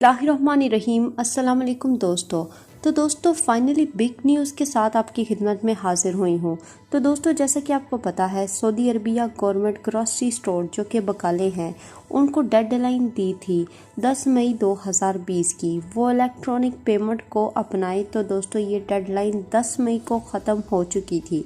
बिस्मिल्लाहिर्रहमानिर्रहीम। अस्सलाम वालेकुम दोस्तों। तो दोस्तों फाइनली बिग न्यूज़ के साथ आपकी खिदमत में हाजिर हुई हूँ। तो दोस्तों जैसा कि आपको पता है, Saudi Arabia government grocery store जो कि बकाले हैं, उनको डेडलाइन दी थी 10 मई 2020 की। वो इलेक्ट्रॉनिक पेमेंट को अपनाए। तो दोस्तों ये डेडलाइन 10 मई को ख़त्म हो चुकी थी।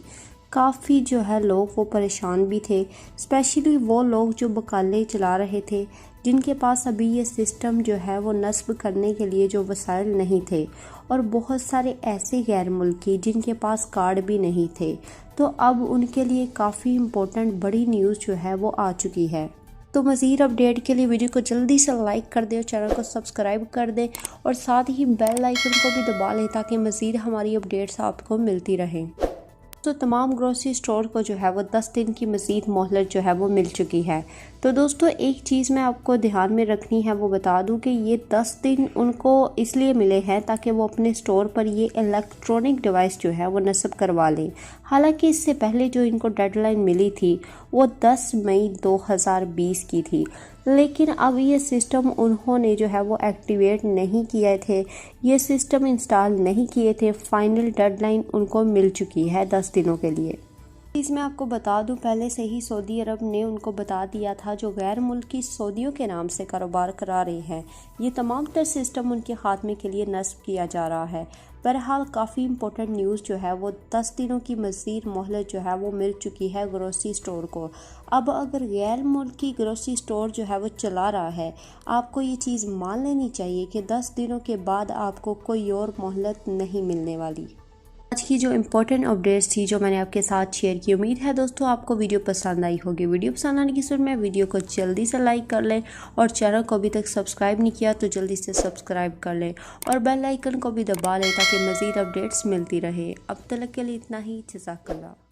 काफ़ी जो है लोग वो परेशान भी थे, स्पेशली वो लोग जो बकाले चला रहे थे, जिनके पास अभी ये सिस्टम जो है वो नस्ब करने के लिए जो वसाइल नहीं थे, और बहुत सारे ऐसे गैर मुल्की जिनके पास कार्ड भी नहीं थे। तो अब उनके लिए काफ़ी इम्पोर्टेंट बड़ी न्यूज़ जो है वो आ चुकी है। तो मज़ीद अपडेट के लिए वीडियो को जल्दी से लाइक कर दें और चैनल को सब्सक्राइब कर दें, और साथ ही बेल आइकन को भी दबा लें ताकि मज़ीद हमारी अपडेट्स आपको मिलती रहें। तो तमाम ग्रोसरी स्टोर को जो है वो 10 दिन की मज़ीद मोहलत जो है वो मिल चुकी है। तो दोस्तों एक चीज़ मैं आपको ध्यान में रखनी है, वो बता दूं कि ये 10 दिन उनको इसलिए मिले हैं ताकि वो अपने स्टोर पर ये इलेक्ट्रॉनिक डिवाइस जो है वो नस्ब करवा लें। हालांकि इससे पहले जो इनको डेडलाइन मिली थी वो 10 मई 2020 की थी, लेकिन अब ये सिस्टम उन्होंने जो है वो एक्टिवेट नहीं किए थे, ये सिस्टम इंस्टॉल नहीं किए थे। फाइनल डेडलाइन उनको मिल चुकी है 10 दिनों के लिए। मैं आपको बता दूं, पहले से ही सऊदी अरब ने उनको बता दिया था जो गैर मुल्की सऊदियों के नाम से कारोबार करा रहे हैं, ये तमाम तर सिस्टम उनके खात्मे के लिए नस्ब किया जा रहा है। बहरहाल काफ़ी इंपॉर्टेंट न्यूज़ जो है वो 10 दिनों की मज़ीद मोहलत जो है वो मिल चुकी है ग्रोसरी स्टोर को। अब अगर गैर मुल्की ग्रोसरी स्टोर जो है वो चला रहा है, आपको ये चीज़ मान लेनी चाहिए कि 10 दिनों के बाद आपको कोई और मोहलत नहीं मिलने वाली। आज की जो इम्पोर्टेंट अपडेट्स थी जो मैंने आपके साथ शेयर की, उम्मीद है दोस्तों आपको वीडियो पसंद आई होगी। वीडियो पसंद आने की सूरत में वीडियो को जल्दी से लाइक कर लें, और चैनल को अभी तक सब्सक्राइब नहीं किया तो जल्दी से सब्सक्राइब कर लें, और बेल आइकन को भी दबा लें ताकि मज़ीद अपडेट्स मिलती रहे। अब तक के लिए इतना ही। जज़ाकल्लाह।